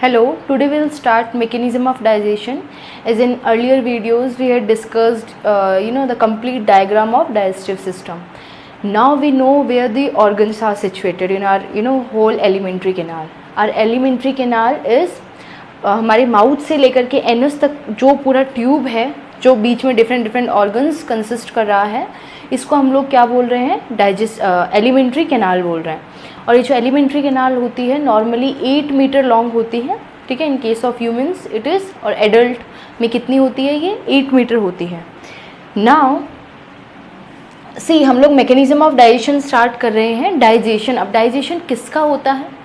Hello, today we'll start mechanism of digestion. As in earlier videos we had discussed the complete diagram of digestive system. Now we know where the organs are situated in our whole alimentary canal. Our alimentary canal is हमारे mouth से लेकर के anus तक जो पूरा tube है जो बीच में डिफरेंट ऑर्गन्स कंसिस्ट कर रहा है, इसको हम लोग क्या बोल रहे हैं, एलिमेंट्री कैनाल बोल रहे हैं. और ये जो एलिमेंट्री कैनाल होती है नॉर्मली 8 मीटर लॉन्ग होती है. ठीक है, in case of humans it is, और एडल्ट में कितनी होती है, ये 8 मीटर होती है. नाउ सी हम लोग मैकेनिज्म ऑफ डाइजेशन स्टार्ट कर रहे हैं. डाइजेशन, अब डाइजेशन किसका होता है?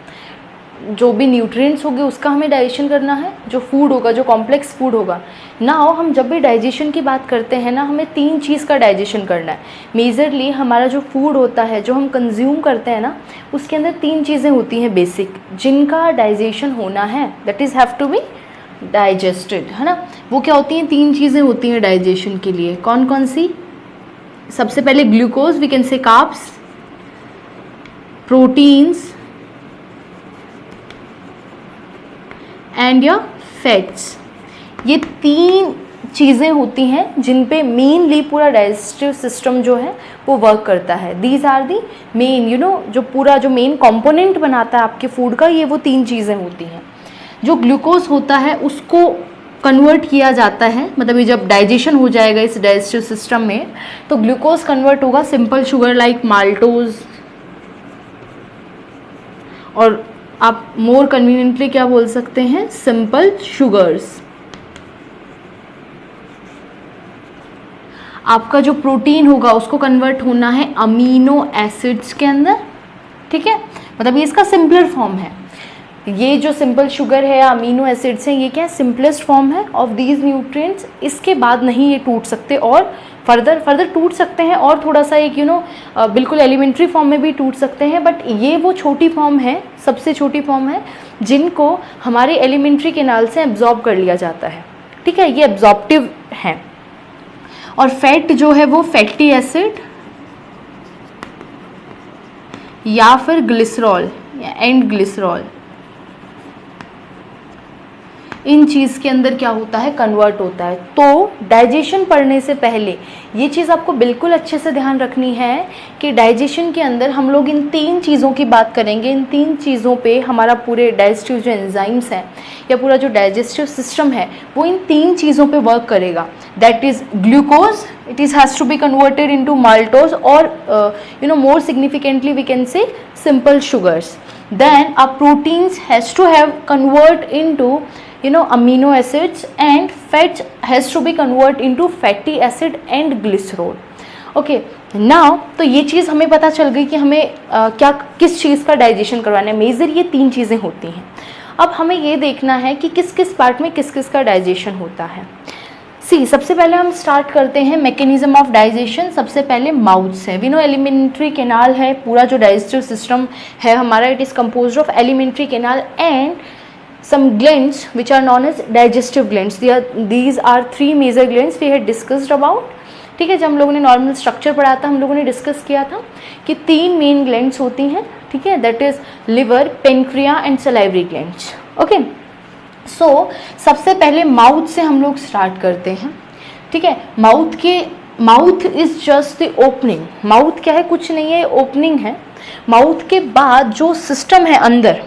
जो भी न्यूट्रिएंट्स होंगे उसका हमें डाइजेशन करना है, जो फूड होगा, जो कॉम्प्लेक्स फूड होगा. नाउ हम जब भी डाइजेशन की बात करते हैं ना, हमें 3 चीज़ का डाइजेशन करना है. मेजरली हमारा जो फूड होता है जो हम कंज्यूम करते हैं ना, उसके अंदर 3 चीज़ें होती हैं बेसिक, जिनका डाइजेशन होना है, that is have to be digested, है ना. वो क्या होती हैं? 3 चीज़ें होती हैं डाइजेशन के लिए. कौन कौन सी? सबसे पहले glucose, we can say carbs, proteins and your fats. ये 3 चीज़ें होती हैं जिन पे मेनली पूरा डाइजेस्टिव सिस्टम जो है वो वर्क करता है. दीज आर दी मेन जो पूरा जो मेन कंपोनेंट बनाता है आपके फूड का, ये वो 3 चीज़ें होती हैं. जो ग्लूकोज होता है उसको कन्वर्ट किया जाता है, मतलब ये जब डाइजेशन हो जाएगा इस डाइजेस्टिव सिस्टम में तो ग्लूकोज कन्वर्ट होगा सिंपल शुगर लाइक माल्टोज, और आप मोर कन्वीनियंटली क्या बोल सकते हैं, सिंपल शुगर्स. आपका जो प्रोटीन होगा उसको कन्वर्ट होना है अमीनो एसिड्स के अंदर. ठीक है, मतलब ये इसका सिंपलर फॉर्म है. ये जो सिंपल शुगर है या अमीनो एसिड्स हैं, ये क्या है, सिंपलेस्ट फॉर्म है ऑफ दीज न्यूट्रिएंट्स. इसके बाद नहीं ये टूट सकते, और फर्दर टूट सकते हैं, और थोड़ा सा एक बिल्कुल एलिमेंट्री फॉर्म में भी टूट सकते हैं. बट ये वो छोटी फॉर्म है, सबसे छोटी फॉर्म है जिनको हमारे एलिमेंट्री कैनाल से एब्जॉर्ब कर लिया जाता है. ठीक है, ये एब्जॉर्प्टिव है. और फैट जो है वो फैटी एसिड या फिर ग्लिसरॉल एंड ग्लिसरॉल, इन चीज़ के अंदर क्या होता है, कन्वर्ट होता है. तो डाइजेशन पढ़ने से पहले ये चीज़ आपको बिल्कुल अच्छे से ध्यान रखनी है कि डाइजेशन के अंदर हम लोग इन 3 चीज़ों की बात करेंगे. इन 3 चीज़ों पे हमारा पूरे डाइजेस्टिव जो एंजाइम्स हैं या पूरा जो डाइजेस्टिव सिस्टम है वो इन 3 चीज़ों पे वर्क करेगा. That is glucose, it is has to be converted into maltose, और more significantly we can say simple sugars. Then a proteins has to have convert into amino acids, and fats has to be convert into fatty acid and glycerol. Okay, now तो ये चीज़ हमें पता चल गई कि हमें क्या किस चीज़ का डाइजेशन करवाना है. मेजर ये 3 चीज़ें होती हैं. अब हमें ये देखना है कि किस किस पार्ट में किस किस का डाइजेशन होता है. सबसे पहले हम स्टार्ट करते हैं मैकेनिज्म ऑफ डाइजेशन. सबसे पहले माउथ से. वी नो एलिमेंट्री कैनाल है, पूरा जो डाइजेस्टिव सिस्टम है हमारा, it is composed of alimentary canal and some glands which are known as digestive glands. These are 3 major glands we had discussed about. ठीक है, जब हम लोगों ने नॉर्मल स्ट्रक्चर पढ़ा था हम लोगों ने डिस्कस किया था कि 3 मेन ग्लैंड्स होती हैं. ठीक है, that is liver, pancreas and salivary glands. Okay, so सबसे पहले माउथ से हम लोग स्टार्ट करते हैं. ठीक है, mouth is just the opening. Mouth क्या है, कुछ नहीं है, ओपनिंग है. माउथ के बाद जो सिस्टम है अंदर,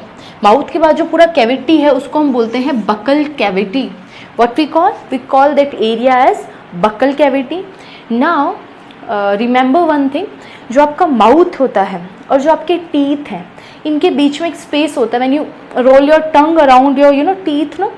माउथ के बाद जो पूरा कैविटी है उसको हम बोलते हैं buccal cavity. What we call that area as buccal cavity. Now remember one thing, जो आपका माउथ होता है और जो आपके टीथ हैं, इनके बीच में एक स्पेस होता है. When you roll your tongue around your teeth, ना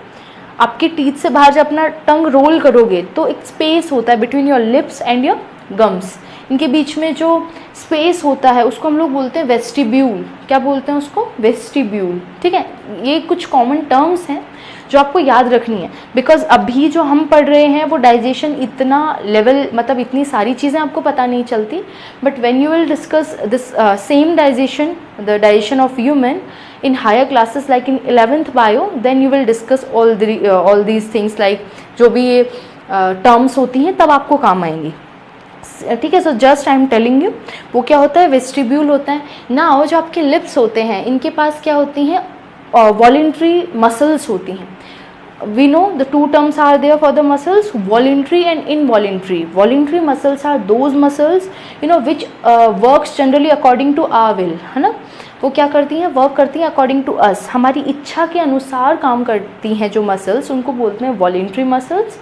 आपके टीथ से बाहर जब अपना टंग रोल करोगे तो एक स्पेस होता है between your lips and your gums. इनके बीच में जो स्पेस होता है उसको हम लोग बोलते हैं वेस्टिब्यूल. क्या बोलते हैं उसको? वेस्टिब्यूल. ठीक है, ये कुछ कॉमन टर्म्स हैं जो आपको याद रखनी है, बिकॉज अभी जो हम पढ़ रहे हैं वो डाइजेशन इतना लेवल, मतलब इतनी सारी चीज़ें आपको पता नहीं चलती. But when you will discuss this same digestion, the digestion of human in higher classes like in 11th bio, then you will discuss all these things, like जो भी ये terms होती हैं तब आपको काम आएंगी. ठीक है, so just I am telling you वो क्या होता है, वेस्टिब्यूल होता है. नाउ जो आपके लिप्स होते हैं इनके पास क्या होती हैं, वॉलेंट्री मसल्स होती हैं. We know the two terms are there for the muscles, voluntary and involuntary. Voluntary muscles are those muscles which works generally according to our will, है ना. वो क्या करती हैं, वर्क करती हैं अकॉर्डिंग टू अस, हमारी इच्छा के अनुसार काम करती हैं जो मसल्स, उनको बोलते हैं voluntary muscles.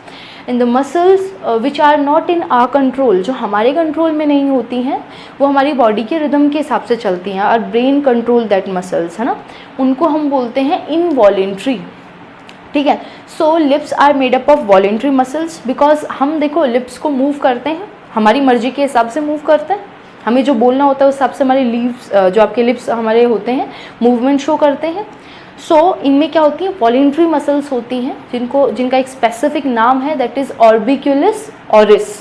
And the muscles which are not in our control, जो हमारे कंट्रोल में नहीं होती हैं, वो हमारी बॉडी के रिदम के हिसाब से चलती हैं. और ब्रेन कंट्रोल दैट मसल्स, है ना, उनको हम बोलते हैं इनवॉलेंट्री. ठीक है. So lips are made up of voluntary muscles, because हम देखो लिप्स को मूव करते हैं, हमारी मर्जी के हिसाब से मूव करते हैं, हमें जो बोलना होता है उस हिसाब से हमारे लिप्स, जो आपके लिप्स हमारे होते हैं, मूवमेंट शो करते हैं. सो इनमें क्या होती है, वॉलेंट्री मसल्स होती हैं, जिनका एक स्पेसिफिक नाम है, that is orbicularis oris.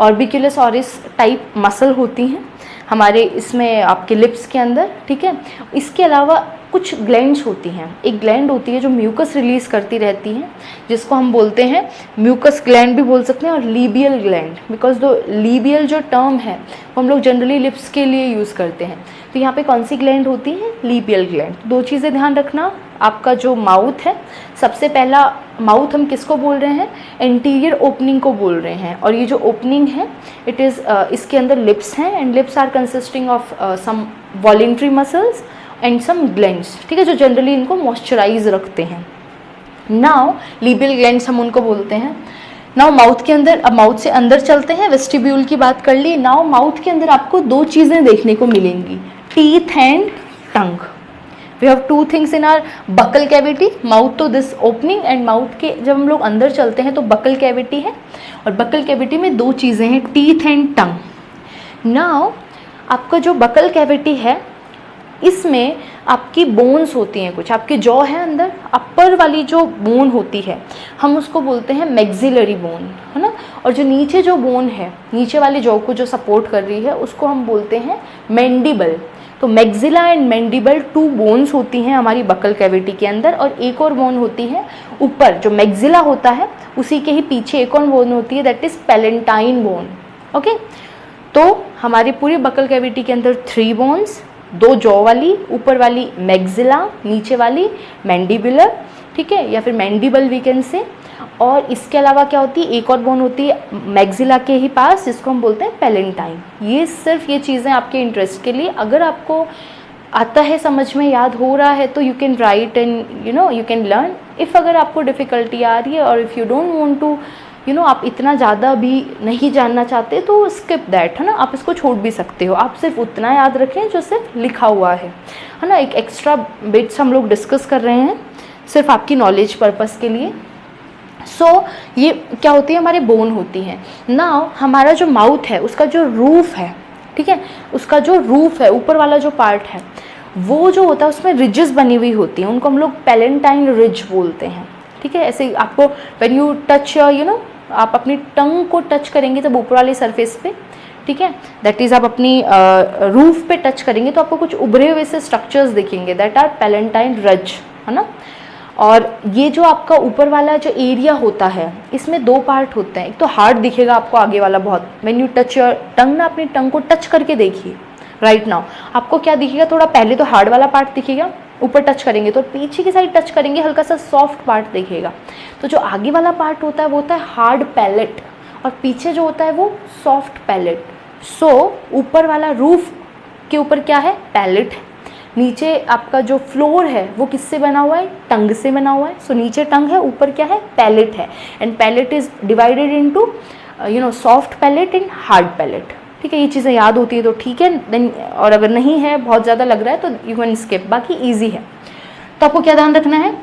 Orbicularis oris type muscle होती हैं हमारे इसमें आपके लिप्स के अंदर. ठीक है. इसके अलावा कुछ ग्लैंड्स होती हैं. एक ग्लैंड होती है जो म्यूकस रिलीज़ करती रहती है, जिसको हम बोलते हैं म्यूकस ग्लैंड भी बोल सकते हैं, और लीबियल ग्लैंड, बिकॉज दो लीबियल जो टर्म है वो हम लोग जनरली लिप्स के लिए यूज़ करते हैं. तो यहाँ पे कौन सी ग्लैंड होती है, लीबियल ग्लैंड. दो चीज़ें ध्यान रखना, आपका जो माउथ है, सबसे पहला माउथ हम किसको बोल रहे हैं, एंटीरियर ओपनिंग को बोल रहे हैं. और ये जो ओपनिंग है इट इज़ इसके अंदर लिप्स हैं, and lips are consisting of some voluntary muscles and some glands. ठीक है, जो जनरली इनको मॉइस्चराइज रखते हैं. नाउ लीबियल ग्लैंड्स हम उनको बोलते हैं. नाउ माउथ के अंदर, अब माउथ से अंदर चलते हैं, वेस्टिब्यूल की बात कर ली. नाउ माउथ के अंदर आपको दो चीज़ें देखने को मिलेंगी, teeth and tongue. We have two things in our buccal cavity, mouth तो दिस ओपनिंग, एंड माउथ के जब हम लोग अंदर चलते हैं तो बकल कैविटी है, और बकल कैविटी में दो चीज़ें हैं, टीथ एंड टंग. नाउ आपका जो बकल कैविटी है, इसमें आपकी बोन्स होती हैं, कुछ आपके जॉ है अंदर, अपर वाली जो बोन होती है हम उसको बोलते हैं मैक्सिलरी बोन, है ना. और जो नीचे जो बोन है, नीचे वाली जॉ को जो सपोर्ट कर रही है, उसको हम बोलते हैं मैंडिबल. तो maxilla and mandible two bones होती हैं हमारी बकल कैविटी के अंदर. और एक और बोन होती है ऊपर, जो मैक्सिला होता है उसी के ही पीछे एक और बोन होती है, that is palatine bone. Okay. तो हमारी पूरी बकल कैविटी के अंदर 3 बोन्स, 2 जॉ वाली, ऊपर वाली मैक्सिला, नीचे वाली मैंडिबुलर. ठीक है, या फिर मैंडिबल वी कैन से. और इसके अलावा क्या होती है, एक और बोन होती है मैक्सिला के ही पास, जिसको हम बोलते हैं पैलेंटाइन. ये सिर्फ ये चीज़ें आपके इंटरेस्ट के लिए, अगर आपको आता है, समझ में याद हो रहा है, तो you can write and you can learn. If अगर आपको डिफ़िकल्टी आ रही है, और if you don't want to आप इतना ज़्यादा भी नहीं जानना चाहते, तो स्किप दैट, है ना, आप इसको छोड़ भी सकते हो. आप सिर्फ उतना याद रखें जो सिर्फ लिखा हुआ है ना. एक एक्स्ट्रा बिट्स हम लोग डिस्कस कर रहे हैं सिर्फ आपकी नॉलेज पर्पस के लिए. सो ये क्या होती है, हमारे बोन होती हैं. नाउ हमारा जो माउथ है, उसका जो रूफ है, ठीक है, उसका जो रूफ है, ऊपर वाला जो पार्ट है, वो जो होता है उसमें रिजेस बनी हुई होती हैं, उनको हम लोग पैलेंटाइन रिज बोलते हैं. ठीक है. ऐसे आपको व्हेन यू टच आप अपनी टंग को टच करेंगे जब ऊपर वाले सरफेस पे, ठीक है, दैट इज़ आप अपनी रूफ पे टच करेंगे तो आपको कुछ उभरे हुए से स्ट्रक्चर्स दिखेंगे, दैट आर पैलेंटाइन रज, है ना. और ये जो आपका ऊपर वाला जो एरिया होता है, इसमें 2 पार्ट होते हैं. एक तो हार्ड दिखेगा आपको आगे वाला बहुत, when you touch your tongue ना, अपनी टंग को टच करके देखिए राइट नाउ, आपको क्या दिखेगा, थोड़ा पहले तो हार्ड वाला पार्ट दिखेगा, ऊपर टच करेंगे तो पीछे की साइड टच करेंगे हल्का सा सॉफ्ट पार्ट दिखेगा. तो जो आगे वाला पार्ट होता है वो होता है हार्ड पैलेट, और पीछे जो होता है वो सॉफ्ट पैलेट. सो ऊपर वाला रूफ के ऊपर क्या है, पैलेट है. नीचे आपका जो फ्लोर है वो किससे बना हुआ है, टंग से बना हुआ है. सो नीचे टंग है, ऊपर क्या है, पैलेट है. And palate is divided into soft palate and hard palate. ठीक है, ये चीज़ें याद होती है तो ठीक है. देन और अगर नहीं है, बहुत ज़्यादा लग रहा है, तो यू कैन स्किप, बाकी ईजी है. तो आपको क्या ध्यान रखना है,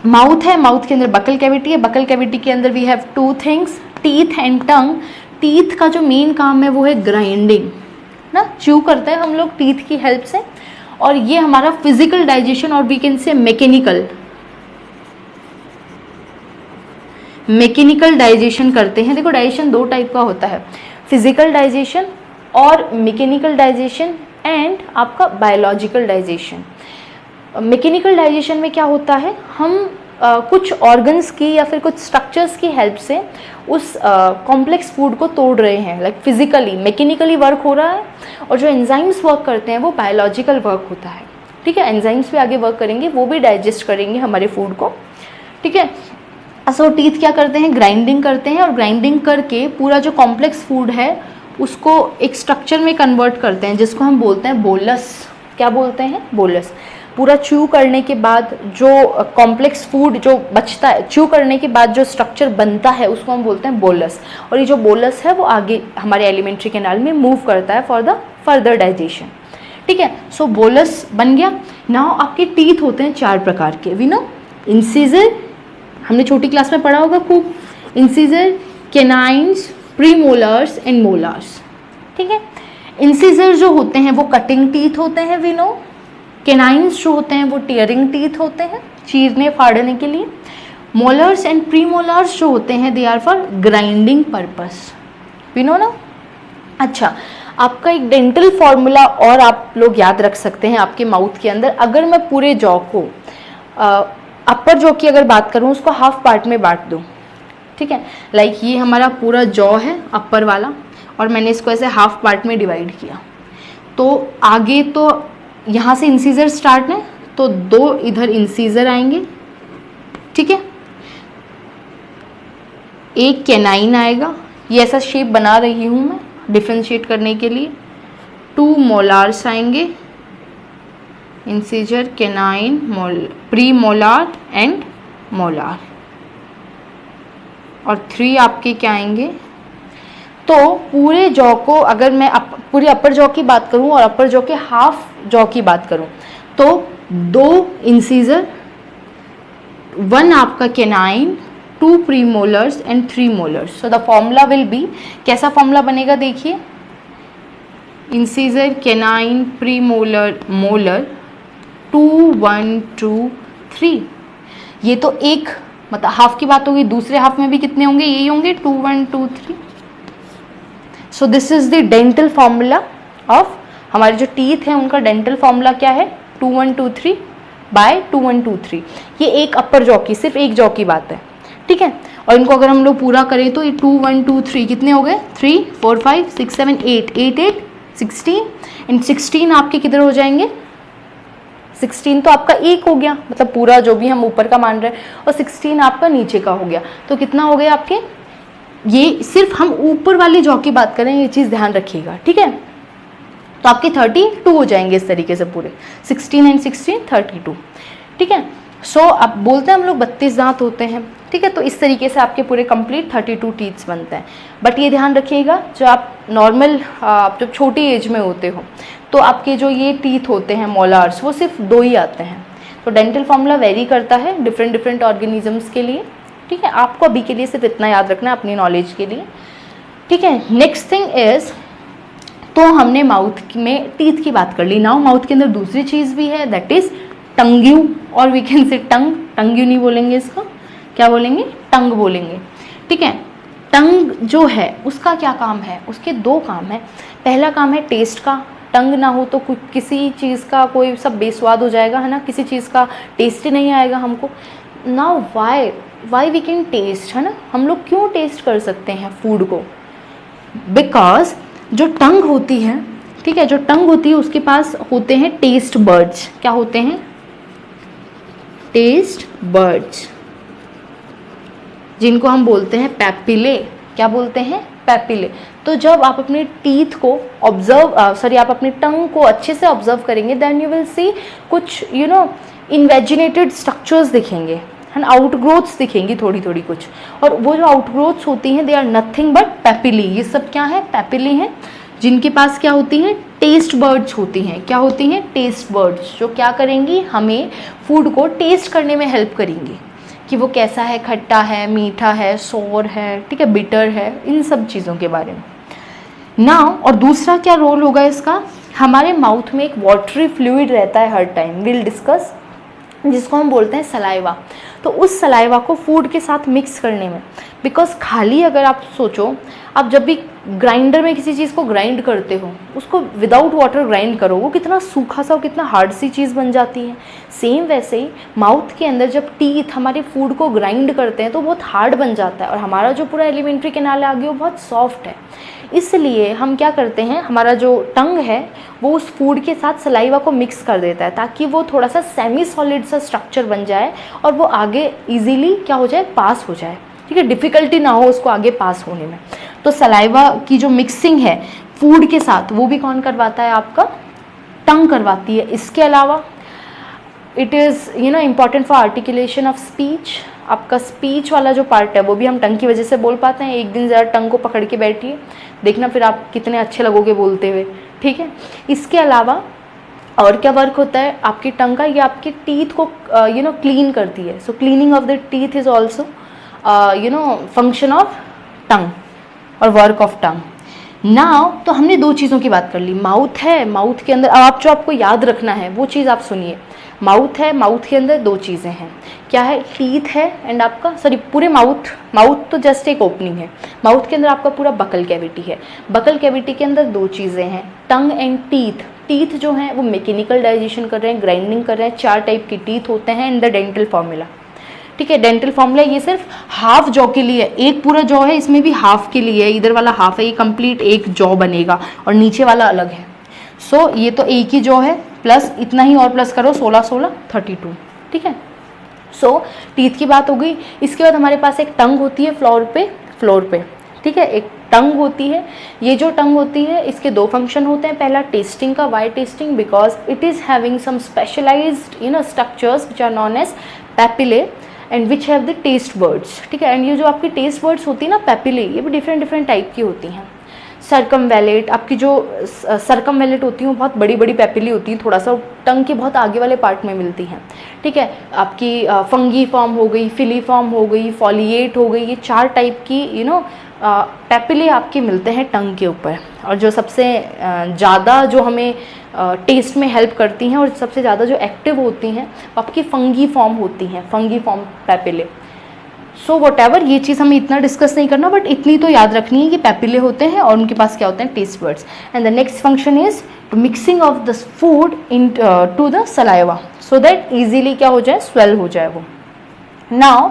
माउथ है, माउथ के अंदर बकल कैविटी है, बकल कैविटी के अंदर we have 2 things, teeth and tongue. Teeth का जो मेन काम है वो है ग्राइंडिंग ना, च्यू करते हैं हम लोग टीथ की हेल्प से. और ये हमारा फिजिकल डाइजेशन, और we can say mechanical digestion करते हैं. देखो डाइजेशन 2 टाइप का होता है, फिजिकल डाइजेशन और मैकेनिकल डाइजेशन, एंड आपका बायोलॉजिकल डाइजेशन. मैकेनिकल डाइजेशन में क्या होता है, हम कुछ ऑर्गन्स की या फिर कुछ स्ट्रक्चर्स की हेल्प से उस कॉम्प्लेक्स फूड को तोड़ रहे हैं, लाइक फिजिकली मैकेनिकली वर्क हो रहा है. और जो एंजाइम्स वर्क करते हैं वो बायोलॉजिकल वर्क होता है. ठीक है, एंजाइम्स भी आगे वर्क करेंगे, वो भी डाइजेस्ट करेंगे हमारे फूड को, ठीक है। सो टीथ क्या करते हैं, ग्राइंडिंग करते हैं, और ग्राइंडिंग करके पूरा जो कॉम्प्लेक्स फूड है उसको एक स्ट्रक्चर में कन्वर्ट करते हैं, जिसको हम बोलते हैं बोलस। क्या बोलते हैं, बोलस। पूरा च्यू करने के बाद जो कॉम्प्लेक्स फूड जो बचता है, च्यू करने के बाद जो स्ट्रक्चर बनता है उसको हम बोलते हैं बोलस, और ये जो बोलस है वो आगे हमारे एलिमेंट्री कैनाल में मूव करता है फॉर द फर्दर डाइजेशन, ठीक है। सो बोलस बन गया। नाउ आपके टीथ होते हैं 4 प्रकार के, वी नो, इंसिजर, हमने छोटी क्लास में पढ़ा होगा खूब, incisor, canines, premolars and molars, ठीक है। इंसिजर जो होते हैं वो कटिंग टीथ होते हैं, वी नो। कैनाइन्स जो होते हैं वो टीयरिंग टीथ होते हैं, चीरने फाड़ने के लिए। मोलर्स एंड प्रीमोलर्स जो होते हैं they are for grinding purpose, we know ना। अच्छा, आपका एक डेंटल फॉर्मूला और आप लोग याद रख सकते हैं आपके माउथ के अंदर। अगर मैं पूरे जॉ को अपर जॉ की अगर बात करूं, उसको हाफ पार्ट में बांट दूं, ठीक है, लाइक ये हमारा पूरा जॉ है अपर वाला, और मैंने इसको ऐसे हाफ पार्ट में डिवाइड किया, तो आगे तो यहाँ से इंसीजर स्टार्ट है, तो 2 इधर इंसीजर आएंगे, ठीक है, एक कैनाइन आएगा, ये ऐसा शेप बना रही हूँ मैं डिफ्रेंशिएट करने के लिए। 2 मोलार्स आएंगे, incisor, canine, pre molar and molar, और 3 आपके क्या आएंगे। तो पूरे जॉ को अगर मैं पूरे अपर जॉ की बात करूं और अपर जॉ के हाफ जॉ की बात करूं, तो 2 इंसीजर, 1 आपका canine, 2 premolars and 3 molars. So the formula will be, कैसा फॉर्मूला बनेगा देखिए, इंसीजर, कैनाइन, प्रीमोलर, मोलर, 2 1 2 3। ये तो एक मतलब हाफ की बात होगी, दूसरे हाफ में भी कितने होंगे, यही होंगे 2 1 2 3। So this is the dental formula of हमारे जो टीथ हैं, उनका डेंटल फॉर्मूला क्या है, 2 1 2 3 बाय 2 1 2 3। ये एक अपर जॉ की, सिर्फ एक जॉ की बात है, ठीक है। और इनको अगर हम लोग पूरा करें तो ये 2 1 2 3 कितने हो गए, 3 4 5 6 7 8 8 8 16, एंड 16 आपके किधर हो जाएंगे, 16 तो आपका एक हो गया, मतलब पूरा जो भी हम ऊपर का मान रहे हैं, और 16 आपका नीचे का हो गया, तो कितना हो गया आपके, ये सिर्फ हम ऊपर वाले जॉ की बात करें, ये चीज़ ध्यान रखिएगा, ठीक है। तो आपके 32 हो जाएंगे इस तरीके से, पूरे 16 एंड 16 32, ठीक है। सो अब बोलते हैं हम लोग 32 दांत होते हैं, ठीक है। तो इस तरीके से आपके पूरे कंप्लीट 32 टीथ्स बनते हैं। बट ये ध्यान रखिएगा, जो आप नॉर्मल जब छोटी एज में होते हो, तो आपके जो ये टीथ होते हैं मोलार्स, वो सिर्फ 2 ही आते हैं। तो डेंटल फॉर्मूला वेरी करता है डिफरेंट ऑर्गेनिजम्स के लिए, ठीक है। आपको अभी के लिए सिर्फ इतना याद रखना है अपनी नॉलेज के लिए, ठीक है। नेक्स्ट थिंग इज, तो हमने माउथ में टीथ की बात कर ली। नाउ माउथ के अंदर दूसरी चीज़ भी है, दैट इज टंग्यू, और वी कैन से टंग, टंग्यू नहीं बोलेंगे इसका, क्या बोलेंगे, टंग बोलेंगे, ठीक है। टंग जो है उसका क्या काम है, उसके 2 काम है। पहला काम है टेस्ट का, टंग ना हो तो कुछ किसी चीज़ का कोई सब बेस्वाद हो जाएगा, है ना, किसी चीज़ का टेस्ट ही नहीं आएगा हमको। Now why we can taste, है ना, हम लोग क्यों टेस्ट कर सकते हैं फूड को, बिकॉज जो टंग होती है, ठीक है, जो टंग होती है उसके पास होते हैं टेस्ट बर्ड्स। क्या होते हैं, टेस्ट बर्ड्स, जिनको हम बोलते हैं पैपिले। क्या बोलते हैं, पैपिले। तो जब आप अपने टीथ को आप अपनी टंग को अच्छे से ऑब्जर्व करेंगे, देन यू विल सी कुछ इन्वेजिनेटेड स्ट्रक्चर्स दिखेंगे, है ना, आउटग्रोथ्स दिखेंगी थोड़ी थोड़ी कुछ। और वो जो आउटग्रोथ्स होती हैं, they are nothing but papillae. ये सब क्या है, पैपिली हैं, जिनके पास क्या होती हैं, टेस्ट बर्ड्स होती हैं। क्या होती हैं, टेस्ट बर्ड्स, जो क्या करेंगी, हमें फूड को टेस्ट करने में हेल्प करेंगी कि वो कैसा है, खट्टा है, मीठा है, सोर है, ठीक है, बिटर है, इन सब चीज़ों के बारे में। नाउ और दूसरा क्या रोल होगा इसका, हमारे माउथ में एक वाटरी फ्लूइड रहता है हर टाइम, विल डिस्कस, जिसको हम बोलते हैं सलाइवा। तो उस सलाइवा को फूड के साथ मिक्स करने में, बिकॉज खाली अगर आप सोचो, आप जब भी ग्राइंडर में किसी चीज़ को ग्राइंड करते हो, उसको विदाउट वाटर ग्राइंड करो, वो कितना सूखा सा और कितना हार्ड सी चीज़ बन जाती है। सेम वैसे ही माउथ के अंदर जब टीथ हमारे फूड को ग्राइंड करते हैं तो बहुत हार्ड बन जाता है, और हमारा जो पूरा एलिमेंट्री कैनाल है आगे वो बहुत सॉफ्ट है। इसलिए हम क्या करते हैं, हमारा जो टंग है वो उस फूड के साथ सलाइवा को मिक्स कर देता है, ताकि वो थोड़ा सा सेमी सॉलिड सा स्ट्रक्चर बन जाए और वो आगे इजीली क्या हो जाए, पास हो जाए। ठीक है, डिफ़िकल्टी ना हो उसको आगे पास होने में। तो सलाइवा की जो मिक्सिंग है फूड के साथ वो भी कौन करवाता है, आपका टंग करवाती है। इसके अलावा it is important for articulation of speech. आपका स्पीच वाला जो पार्ट है वो भी हम टंग की वजह से बोल पाते हैं। एक दिन ज़रा टंग को पकड़ के बैठिए, देखना फिर आप कितने अच्छे लगोगे बोलते हुए। ठीक है, इसके अलावा और क्या वर्क होता है आपकी टंग का, ये आपके टीथ को क्लीन करती है। So cleaning of the teeth is also function of tongue और वर्क ऑफ टंग। नाउ तो हमने दो चीज़ों की बात कर ली, माउथ है, माउथ के अंदर अब आप जो आपको याद रखना है वो चीज़ आप सुनिए। माउथ है, माउथ के अंदर दो चीज़ें हैं, क्या है, टीथ है एंड आपका पूरे माउथ तो जस्ट एक ओपनिंग है। माउथ के अंदर आपका पूरा बकल कैविटी है। बकल कैविटी के अंदर दो चीज़ें हैं, टंग एंड टीथ। टीथ जो हैं वो मैकेनिकल डाइजेशन कर रहे हैं, ग्राइंडिंग कर रहे हैं। 4 टाइप के टीथ होते हैं इन द डेंटल फॉर्मूला। ठीक है, डेंटल फॉर्मूला ये सिर्फ हाफ जॉ के लिए, एक पूरा जॉ है इसमें भी हाफ के लिए, इधर वाला हाफ है, ये कंप्लीट एक जॉ बनेगा और नीचे वाला अलग है। सो ये तो एक ही जॉ है, प्लस इतना ही और प्लस करो 16 16 32। ठीक है, सो टीथ की बात हो गई। इसके बाद हमारे पास एक टंग होती है फ्लोर पे। ठीक है, एक टंग होती है। ये जो टंग होती है इसके दो फंक्शन होते हैं। पहला टेस्टिंग का, why testing, because it is having some specialized structures which are known as papillae and which have the taste buds. ठीक है, एंड ये जो आपकी टेस्ट बर्ड्स होती है ना पैपिले, ये भी डिफरेंट टाइप की होती हैं। सर्कमवैलेट, आपकी जो सर्कमवैलेट होती हैं वो बहुत बड़ी बड़ी पैपिली होती हैं, थोड़ा सा टंग के बहुत आगे वाले पार्ट में मिलती हैं। ठीक है, आपकी फंगी फॉर्म हो गई, फिलीफॉर्म हो गई, फॉलिएट हो गई, ये 4 टाइप की पैपिले आपके मिलते हैं टंग के ऊपर। और जो सबसे ज़्यादा जो हमें टेस्ट में हेल्प करती हैं और सबसे ज़्यादा जो एक्टिव होती हैं आपकी फंगी फॉर्म होती हैं, fungi form papillae. So whatever, ये चीज़ हमें इतना डिस्कस नहीं करना, बट इतनी तो याद रखनी है कि पैपिले होते हैं और उनके पास क्या होते हैं, taste buds. And the next function is mixing of the food into the saliva so that easily क्या हो जाए, स्वेल हो जाए वो। नाउ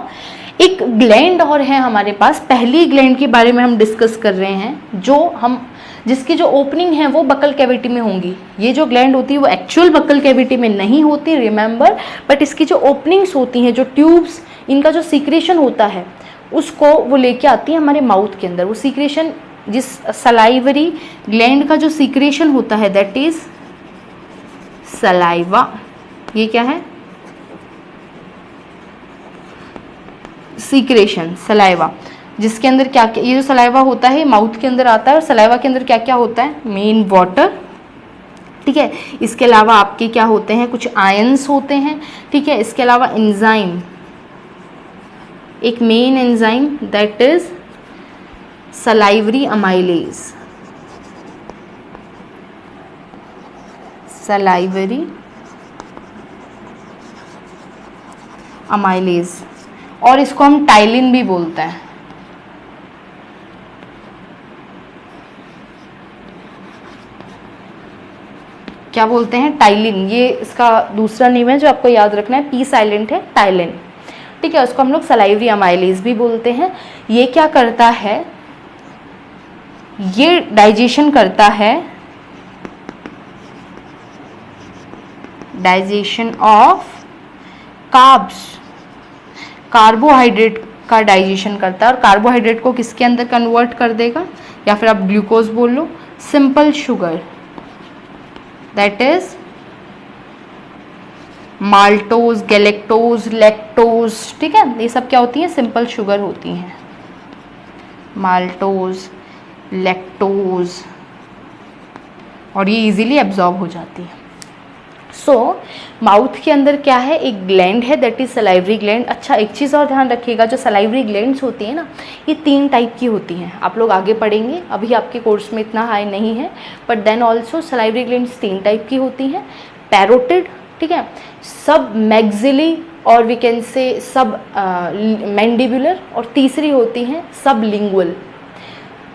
एक ग्लैंड और है हमारे पास, पहली ग्लैंड के बारे में हम डिस्कस कर रहे हैं, जिसकी जो ओपनिंग है वो बकल कैविटी में होंगी। ये जो ग्लैंड होती है वो एक्चुअल बकल कैविटी में नहीं होती, रिमेंबर, बट इसकी जो ओपनिंग्स होती हैं, जो ट्यूब्स, इनका जो सीक्रेशन होता है उसको वो लेके आती है हमारे माउथ के अंदर। वो सीक्रेशन, जिस सलाइवरी ग्लैंड का जो सीक्रेशन होता है दैट इज सलाइवा। ये क्या है, सीक्रेशन, सलाइवा, जिसके अंदर क्या क्या, ये जो सलाइवा होता है माउथ के अंदर आता है, और सलाइवा के अंदर क्या क्या होता है, मेन वाटर। ठीक है, इसके अलावा आपके क्या होते हैं, कुछ आयंस होते हैं। ठीक है, इसके अलावा एंजाइम, एक main enzyme that is salivary amylase, salivary amylase, और इसको हम टाइलिन भी बोलते हैं। क्या बोलते हैं, टाइलिन। ये इसका दूसरा नेम है जो आपको याद रखना है, पी साइलेंट है, टाइलिन। ठीक है, उसको हम लोग सलाइवरी अमाइलेज भी बोलते हैं। ये क्या करता है, ये डाइजेशन करता है, डाइजेशन ऑफ कार्ब्स, कार्बोहाइड्रेट का डाइजेशन करता है। और कार्बोहाइड्रेट को किसके अंदर कन्वर्ट कर देगा, या फिर आप ग्लूकोज बोल लो, simple sugar, that is maltose, galactose, lactose. ठीक है, ये सब क्या होती हैं, सिंपल शुगर होती हैं, माल्टोज, लैक्टोज, और ये इजीली एब्जॉर्ब हो जाती है। सो माउथ के अंदर क्या है, एक ग्लैंड है दैट इज सलाइवरी ग्लैंड। अच्छा, एक चीज़ और ध्यान रखिएगा, जो सलाइवरी ग्लैंड्स होती हैं ना, ये 3 टाइप की होती हैं। आप लोग आगे पढ़ेंगे, अभी आपके कोर्स में इतना हाई नहीं है, but then also salivary glands 3 type की होती हैं। पैरोटिड, ठीक है, सब मैग्जिली, और वी कैन से सब मैंडिबुलर, और तीसरी होती हैं सब लिंगुअल।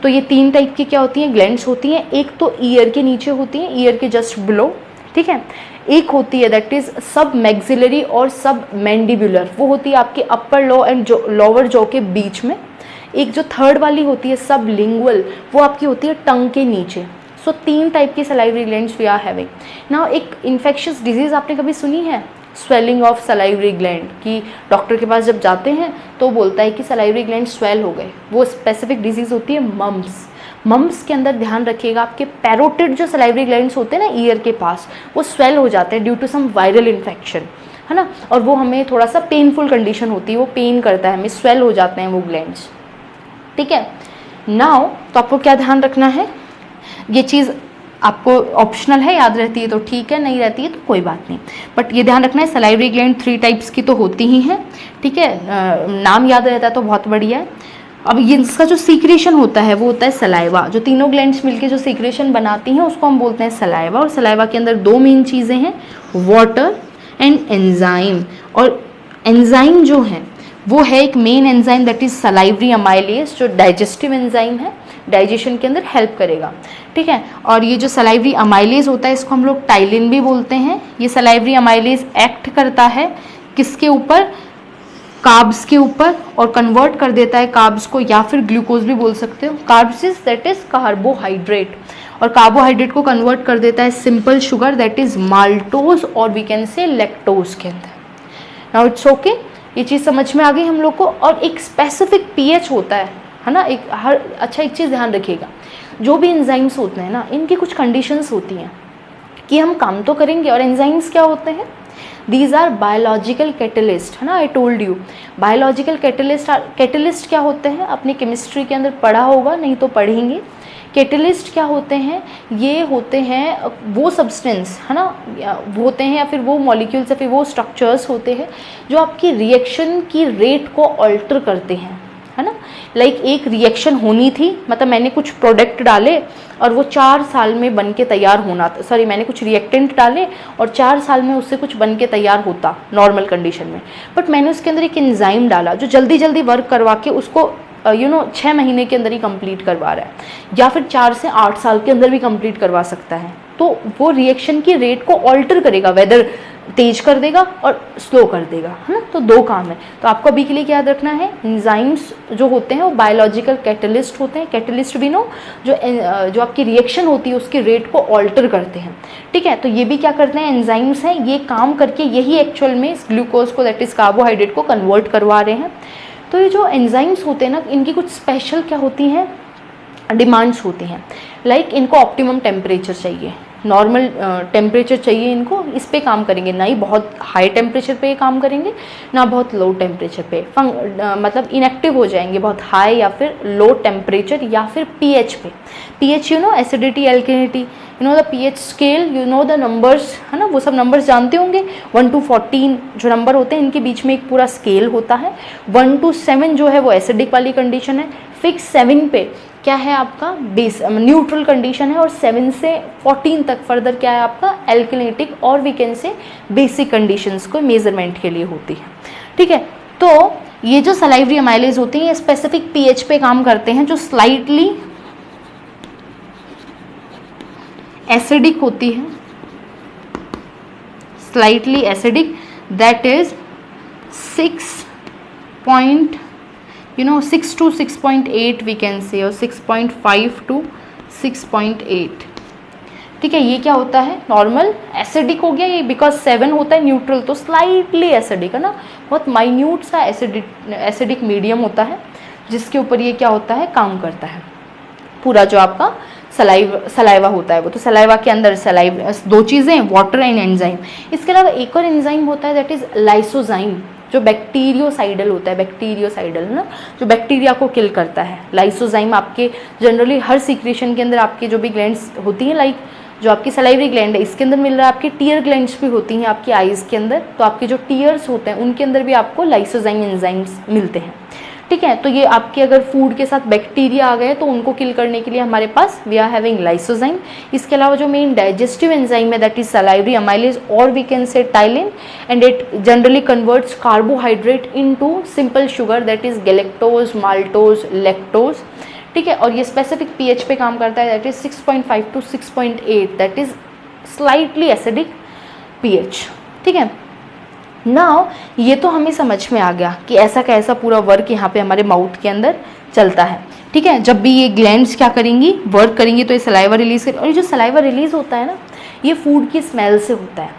तो ये 3 टाइप की क्या होती हैं, ग्लैंड्स होती हैं। एक तो ईयर के नीचे होती हैं, ईयर के जस्ट बिलो, ठीक है। एक होती है दैट इज सब मैक्सिलरी और सब मैंडिबुलर, वो होती है आपके अपर लॉ एंड लोअर जॉ के बीच में। एक जो थर्ड वाली होती है सब लिंगुअल, वो आपकी होती है टंग के नीचे। सो 3 टाइप की salivary glands we are having. Now एक इन्फेक्शियस डिजीज आपने कभी सुनी है, स्वेलिंग ऑफ सलाइवरी ग्लैंड, कि डॉक्टर के पास जब जाते हैं तो बोलता है कि सलाइवरी ग्लैंड स्वेल हो गए, वो स्पेसिफिक डिजीज होती है मम्स। मम्स के अंदर ध्यान रखिएगा, आपके पैरोटिड जो सलाइवरी ग्लैंड्स होते हैं ना ईयर के पास, वो स्वेल हो जाते हैं due to some viral infection, है ना, और वो हमें थोड़ा सा पेनफुल कंडीशन होती है, वो पेन करता है हमें, स्वेल हो जाते हैं वो ग्लैंड्स, ठीक है। नाउ तो आपको क्या ध्यान रखना है, ये चीज़ आपको ऑप्शनल है, याद रहती है तो ठीक है, नहीं रहती है तो कोई बात नहीं, बट ये ध्यान रखना है सलाइवरी ग्लैंड 3 टाइप्स की तो होती ही हैं, ठीक है। नाम याद रहता है तो बहुत बढ़िया है। अब ये इसका जो सीक्रेशन होता है वो होता है सलाइवा, जो तीनों ग्लैंड्स मिलके जो सीक्रेशन बनाती हैं उसको हम बोलते हैं सलाइवा। और सलाइवा के अंदर 2 मेन चीज़ें हैं, वाटर एंड एंजाइम। और एंजाइम जो है वो है एक main enzyme that is salivary amylase, जो डाइजेस्टिव एंजाइम है, डाइजेशन के अंदर हेल्प करेगा, ठीक है। और ये जो सलाइवरी अमाइलेज होता है इसको हम लोग टाइलिन भी बोलते हैं। ये सलाइवरी अमाइलेज एक्ट करता है किसके ऊपर, कार्ब्स के ऊपर, और कन्वर्ट कर देता है कार्ब्स को, या फिर ग्लूकोज भी बोल सकते हो। Carbs is that is carbohydrate, और कार्बोहाइड्रेट को कन्वर्ट कर देता है simple sugar that is maltose और वी कैन से लैक्टोज के अंदर। नाउ इट्स ओके, ये चीज़ समझ में आ गई हम लोग को। और एक स्पेसिफिक पीएच होता है ना, एक हर अच्छा एक चीज़ ध्यान रखिएगा, जो भी एंजाइम्स होते हैं ना इनकी कुछ कंडीशंस होती हैं कि हम काम तो करेंगे। और एंजाइम्स क्या होते हैं, दीज आर बायोलॉजिकल कैटलिस्ट, है ना, I told you biological catalyst क्या होते हैं, अपनी केमिस्ट्री के अंदर पढ़ा होगा, नहीं तो पढ़ेंगे। कैटलिस्ट क्या होते हैं, ये होते हैं वो सब्सटेंस, है ना, वो होते हैं या फिर वो मॉलिक्यूल्स या फिर वो स्ट्रक्चर्स होते हैं जो आपकी रिएक्शन की रेट को अल्टर करते हैं, है ना। लाइक एक रिएक्शन होनी थी, मतलब मैंने कुछ प्रोडक्ट डाले और वो 4 साल में बन के तैयार होना था, सॉरी मैंने कुछ रिएक्टेंट डाले और 4 साल में उससे कुछ बन के तैयार होता नॉर्मल कंडीशन में, बट मैंने उसके अंदर एक एंजाइम डाला जो जल्दी जल्दी वर्क करवा के उसको 6 महीने के अंदर ही कंप्लीट करवा रहा है, या फिर 4 से 8 साल के अंदर भी कंप्लीट करवा सकता है। तो वो रिएक्शन की रेट को ऑल्टर करेगा, वेदर तेज कर देगा और स्लो कर देगा, है ना। तो 2 काम है। तो आपको अभी के लिए क्या याद रखना है, एंजाइम्स जो होते हैं वो बायोलॉजिकल कैटलिस्ट होते हैं। कैटलिस्ट भी नो जो आपकी रिएक्शन होती है उसकी रेट को ऑल्टर करते हैं, ठीक है। तो ये भी क्या करते हैं, एंजाइम्स हैं, ये काम करके यही एक्चुअल में इस ग्लूकोज को दैट इज कार्बोहाइड्रेट को कन्वर्ट करवा रहे हैं। तो ये जो एंजाइम्स होते हैं ना, इनकी कुछ स्पेशल क्या होती हैं, डिमांड्स होती हैं। लाइक इनको ऑप्टिमम टेम्परेचर चाहिए, नॉर्मल टेम्परेचर चाहिए इनको, इस पे काम करेंगे, ना ही बहुत हाई टेम्परेचर पे काम करेंगे ना बहुत लो टेम्परेचर पे, मतलब इनएक्टिव हो जाएंगे बहुत हाई या फिर लो टेम्परेचर या फिर पीएच पे। PH you know acidity, alkalinity, you know the pH scale, you know the numbers, है ना, वो सब नंबर्स जानते होंगे। 1 to 14 जो नंबर होते हैं इनके बीच में एक पूरा स्केल होता है। 1 to 7 जो है वो एसिडिक वाली कंडीशन है, फिक्स 7 पे क्या है आपका बेस न्यूट्रल कंडीशन है, और 7 से 14 तक फर्दर क्या है आपका एल्कलिनेटिक और we can say basic conditions को मेजरमेंट के लिए होती है, ठीक है। तो ये जो सलाइवरी अमाइलेज होती हैं ये स्पेसिफिक पीएच पे काम करते हैं जो स्लाइटली एसिडिक होती है, slightly acidic, that is 6 to 6.8 we can say, और 6.5 to 6.8, ठीक है। ये क्या होता है, नॉर्मल एसिडिक हो गया ये, बिकॉज 7 होता है न्यूट्रल, तो स्लाइटली एसिडिक, है ना, बहुत माइन्यूट सा एसिडिक मीडियम होता है जिसके ऊपर ये क्या होता है, काम करता है। पूरा जो आपका सलाइवा होता है वो, तो सलाइवा के अंदर 2 चीज़ें, वाटर एंड एंजाइम। इसके अलावा एक और एंजाइम होता है दैट इज लाइसोजाइम, जो बैक्टीरियोसाइडल होता है, बैक्टीरियोसाइडल ना, जो बैक्टीरिया को किल करता है। लाइसोजाइम आपके जनरली हर सीक्रेशन के अंदर आपके जो भी ग्लैंड्स होती हैं, लाइक जो आपकी सलाइवरी ग्लैंड है इसके अंदर मिल रहा है, आपकी टीयर ग्लैंड्स भी होती हैं आपकी आईज के अंदर, तो आपके जो टीयर्स होते हैं उनके अंदर भी आपको लाइसोजाइम एंजाइम्स मिलते हैं, ठीक है। तो ये आपके अगर फूड के साथ बैक्टीरिया आ गए तो उनको किल करने के लिए हमारे पास वी आर हैविंग लाइसोजाइम। इसके अलावा जो मेन डाइजेस्टिव एंजाइम है दैट इज सलाइवरी अमाइलेज और we can say ptyalin, and it generally converts carbohydrate into simple sugar that is galactose, maltose, lactose, ठीक है। और ये स्पेसिफिक पीएच पे काम करता है, that is 6.5 to 6.8, that is slightly acidic pH, ठीक है। नाउ ये तो हमें समझ में आ गया कि ऐसा का ऐसा पूरा वर्क यहाँ पे हमारे माउथ के अंदर चलता है, ठीक है। जब भी ये ग्लैंड्स क्या करेंगी, वर्क करेंगी, तो ये सलाइवा रिलीज करें। और ये जो सलाइवा रिलीज होता है ना, ये फूड की स्मेल से होता है।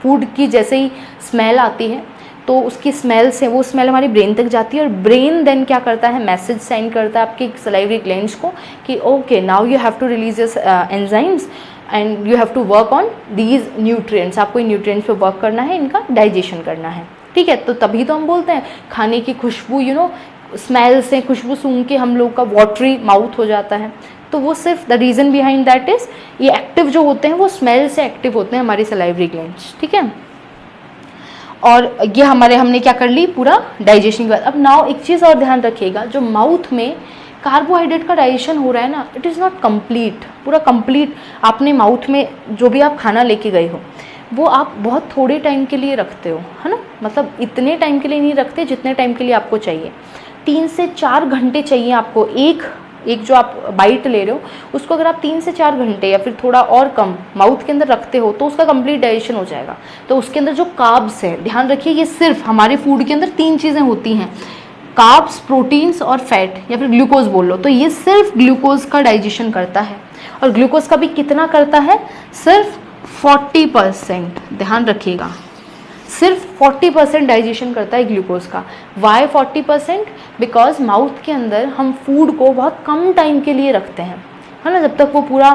फूड की जैसे ही स्मेल आती है तो उसकी स्मेल से, वो स्मेल हमारी ब्रेन तक जाती है और ब्रेन देन क्या करता है, मैसेज सेंड करता है आपके सलाइवरी ग्लैंड्स को कि okay now you have to release your enzymes and you have to work on these nutrients. आपको इन न्यूट्रिएंट्स पे वर्क करना है, इनका डाइजेशन करना है, ठीक है। तो तभी तो हम बोलते हैं खाने की खुशबू, यू नो, स्मेल से, खुशबू सूंघ के हम लोग का वाटरी माउथ हो जाता है। तो वो सिर्फ the reason behind that is, ये एक्टिव जो होते हैं वो स्मेल से एक्टिव होते हैं हमारे सलाइवरी ग्लैंड्स, ठीक है। और ये हमने क्या कर ली पूरा डाइजेशन के बाद। अब नाउ एक चीज़ और ध्यान रखिएगा, जो माउथ में कार्बोहाइड्रेट का डाइजेशन हो रहा है ना, इट इज़ नॉट कंप्लीट, पूरा कंप्लीट। आपने माउथ में जो भी आप खाना लेके गए हो वो आप बहुत थोड़े टाइम के लिए रखते हो, है ना, मतलब इतने टाइम के लिए नहीं रखते जितने टाइम के लिए आपको चाहिए। 3 से 4 घंटे चाहिए आपको। एक जो आप बाइट ले रहे हो उसको अगर आप 3 से 4 घंटे या फिर थोड़ा और कम माउथ के अंदर रखते हो तो उसका कंप्लीट डाइजेशन हो जाएगा। तो उसके अंदर जो कार्ब्स है, ध्यान रखिए ये सिर्फ हमारे फूड के अंदर 3 चीज़ें होती हैं, कार्ब्स, प्रोटीन्स और फैट, या फिर ग्लूकोज बोल लो। तो ये सिर्फ ग्लूकोज का डाइजेशन करता है, और ग्लूकोज का भी कितना करता है, सिर्फ 40%। ध्यान रखिएगा, सिर्फ 40% डाइजेशन करता है ग्लूकोज का। वाई 40%? बिकॉज माउथ के अंदर हम फूड को बहुत कम टाइम के लिए रखते हैं, है ना, जब तक वो पूरा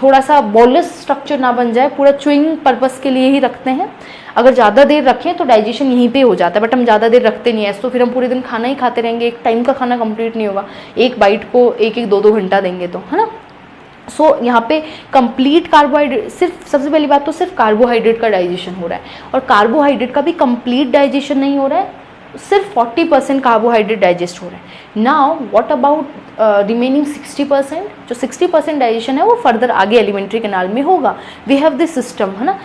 थोड़ा सा बोलस स्ट्रक्चर ना बन जाए, पूरा च्युइंग पर्पस के लिए ही रखते हैं। अगर ज़्यादा देर रखें तो डाइजेशन यहीं पे हो जाता है, बट हम ज़्यादा देर रखते नहीं है, तो फिर हम पूरे दिन खाना ही खाते रहेंगे, एक टाइम का खाना कंप्लीट नहीं होगा। एक बाइट को 1-2 घंटा देंगे तो, है ना। सो यहाँ पे कंप्लीट कार्बोहाइड्रेट, सिर्फ सबसे पहली बात तो सिर्फ कार्बोहाइड्रेट का डाइजेशन हो रहा है, और कार्बोहाइड्रेट का भी कंप्लीट डाइजेशन नहीं हो रहा है, सिर्फ 40% कार्बोहाइड्रेट डाइजेस्ट हो रहा है। Now what about remaining 60%? जो 60% डाइजेशन है वो फर्दर आगे एलिमेंट्री कैनाल में होगा। वी हैव दिस सिस्टम, है ना।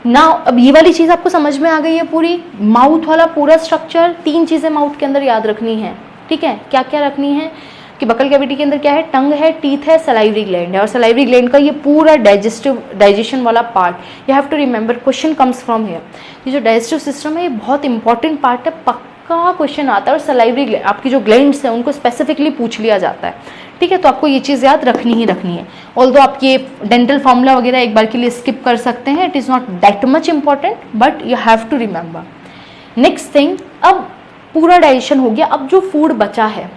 नाउ अब ये वाली चीज़ आपको समझ में आ गई है पूरी, माउथ वाला पूरा स्ट्रक्चर। 3 चीज़ें माउथ के अंदर याद रखनी है, ठीक है। क्या क्या रखनी है कि बकल कैविटी के अंदर क्या है, टंग है, टीथ है, सलाइवरी ग्लैंड है, और सलाइवरी ग्लैंड का ये पूरा डाइजेशन वाला part you have to remember, question comes from here. ये जो डाइजेस्टिव सिस्टम है ये बहुत इंपॉर्टेंट पार्ट है, पक्का क्वेश्चन आता है, और सलाइवरी ग्लैंड, आपकी जो ग्लैंड्स हैं उनको स्पेसिफिकली पूछ लिया जाता है, ठीक है। तो आपको ये चीज़ याद रखनी ही रखनी है। ऑल्दो आप ये डेंटल फॉर्मूला वगैरह एक बार के लिए स्किप कर सकते हैं, it is not that much important, but you have to remember. Next thing, अब पूरा डाइजेशन हो गया, अब जो फूड बचा है,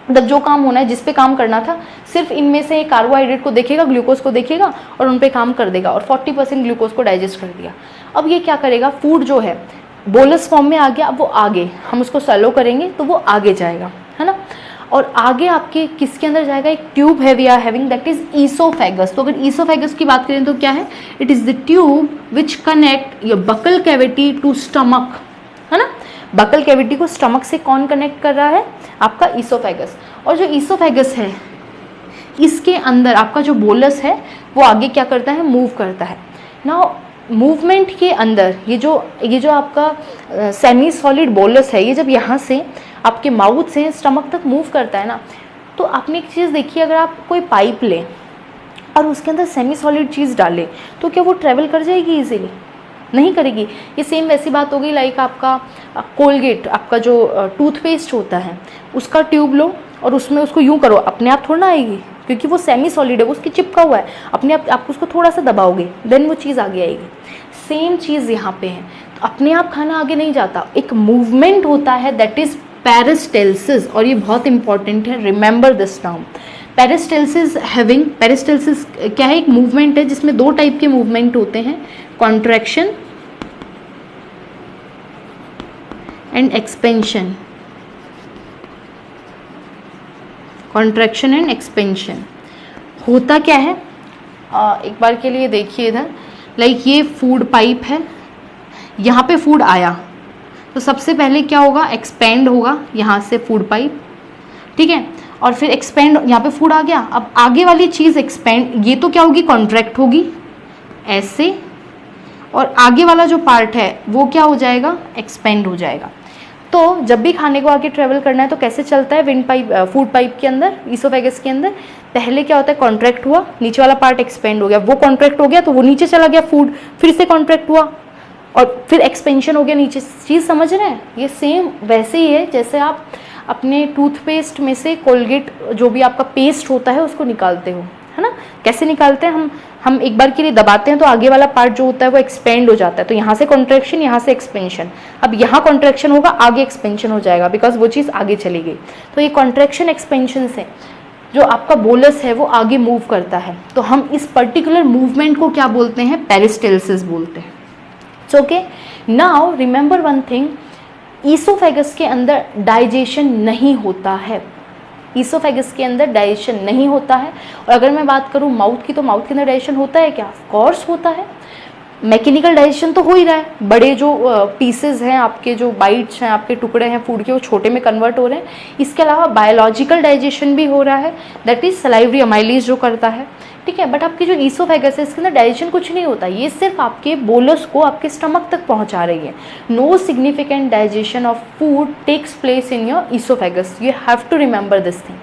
मतलब जो काम होना है, जिस पे काम करना था, सिर्फ इनमें से कार्बोहाइड्रेट को देखेगा, ग्लूकोज को देखेगा और उन पे काम कर देगा, और 40% ग्लूकोज को डाइजेस्ट कर दिया। अब ये क्या करेगा, फूड जो है बोलस फॉर्म में आ गया, अब वो आगे हम उसको सैलो करेंगे तो वो आगे जाएगा, है ना। और आगे आपके किसके अंदर जाएगा, एक ट्यूब है we are having, that is oesophagus. तो अगर ईसोफेगस की बात करें तो क्या है, it is the tube which connect your buccal cavity to stomach, है ना। बकल कैविटी को स्टमक से कौन कनेक्ट कर रहा है, आपका ईसोफेगस। और जो ईसोफेगस है इसके अंदर आपका जो बोलस है वो आगे क्या करता है, मूव करता है ना। मूवमेंट के अंदर ये जो आपका सेमी सॉलिड बोलस है, ये जब यहाँ से आपके माउथ से स्टमक तक मूव करता है ना, तो आपने एक चीज़ देखी, अगर आप कोई पाइप लें और उसके अंदर सेमी सॉलिड चीज़ डालें तो क्या वो ट्रेवल कर जाएगी इजीली? नहीं करेगी। ये सेम वैसी बात हो गई लाइक आपका कोलगेट, आपका जो टूथपेस्ट होता है उसका ट्यूब लो और उसमें उसको यूँ करो, अपने आप थोड़ा ना आएगी, क्योंकि वो सेमी सॉलिड है, वो उसकी चिपका हुआ है, अपने आप उसको थोड़ा सा दबाओगे देन वो चीज़ आगे आएगी। सेम चीज़ यहाँ पे है, तो अपने आप खाना आगे नहीं जाता, एक मूवमेंट होता है, दैट इज़ पेरिस्टाल्सिस, और ये बहुत इंपॉर्टेंट है, remember this term. Peristalsis having, peristalsis क्या है, एक मूवमेंट है जिसमें 2 टाइप के मूवमेंट होते हैं, contraction and expansion, contraction and expansion. होता क्या है, एक बार के लिए देखिए इधर, लाइक ये फूड पाइप है, यहाँ पे फूड आया तो सबसे पहले क्या होगा, एक्सपेंड होगा यहाँ से फूड पाइप, ठीक है, और फिर एक्सपेंड, यहाँ पे फूड आ गया, अब आगे वाली चीज़ एक्सपेंड, ये तो क्या होगी, कॉन्ट्रैक्ट होगी ऐसे, और आगे वाला जो पार्ट है वो क्या हो जाएगा, एक्सपेंड हो जाएगा। तो जब भी खाने को आगे ट्रेवल करना है तो कैसे चलता है विंड पाइप, फूड पाइप के अंदर, ईसोफेगस के अंदर? पहले क्या होता है, कॉन्ट्रैक्ट हुआ, नीचे वाला पार्ट एक्सपेंड हो गया, वो कॉन्ट्रैक्ट हो गया तो वो नीचे चला गया फूड, फिर से कॉन्ट्रैक्ट हुआ और फिर एक्सपेंशन हो गया नीचे। चीज़ समझ रहे हैं? ये सेम वैसे ही है जैसे आप अपने टूथपेस्ट में से कोलगेट जो भी आपका पेस्ट होता है उसको निकालते हो, है ना? कैसे निकालते हैं हम एक बार के लिए दबाते हैं तो आगे वाला पार्ट जो होता है वो एक्सपेंड हो जाता है, तो यहाँ से कॉन्ट्रैक्शन, यहाँ से एक्सपेंशन। अब यहाँ कॉन्ट्रैक्शन होगा, आगे एक्सपेंशन हो जाएगा बिकॉज वो चीज़ आगे चली गई। तो ये कॉन्ट्रैक्शन एक्सपेंशन से जो आपका बोलस है वो आगे मूव करता है, तो हम इस पर्टिकुलर मूवमेंट को क्या बोलते हैं? पेरिस्टेल्सिस बोलते हैं। It's okay. Now remember one thing, oesophagus के अंदर डाइजेशन नहीं होता है, ईसोफेगस के अंदर डाइजेशन नहीं होता है। और अगर मैं बात करूँ माउथ की, तो माउथ के अंदर डाइजेशन होता है क्या? ऑफ कोर्स होता है। मैकेनिकल डाइजेशन तो हो ही रहा है, बड़े जो पीसेज हैं आपके, जो बाइट्स हैं आपके, टुकड़े हैं फूड के, वो छोटे में कन्वर्ट हो रहे हैं। इसके अलावा बायोलॉजिकल डाइजेशन भी हो रहा है, दैट इज सलाइवरी अमाइलेज जो करता है, ठीक है। बट आपकी जो ईसोफेगस है इसके अंदर डाइजेशन कुछ नहीं होता, ये सिर्फ आपके बोलस को आपके स्टमक तक पहुंचा रही है। No significant digestion of food takes place in your oesophagus, you have to remember this thing.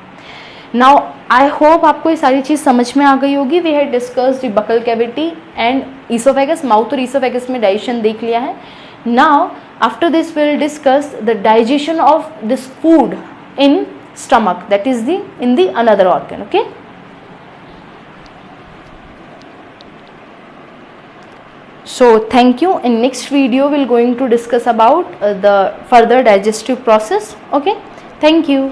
Now I hope आपको ये सारी चीज़ समझ में आ गई होगी। We had discussed the buccal cavity and oesophagus, mouth और ईसोफेगस में डाइजेशन देख लिया है। Now after this will discuss the digestion of this food in stomach, that is in the another organ. Okay, so thank you. In next video we'll going to discuss about the further digestive process. Okay, thank you.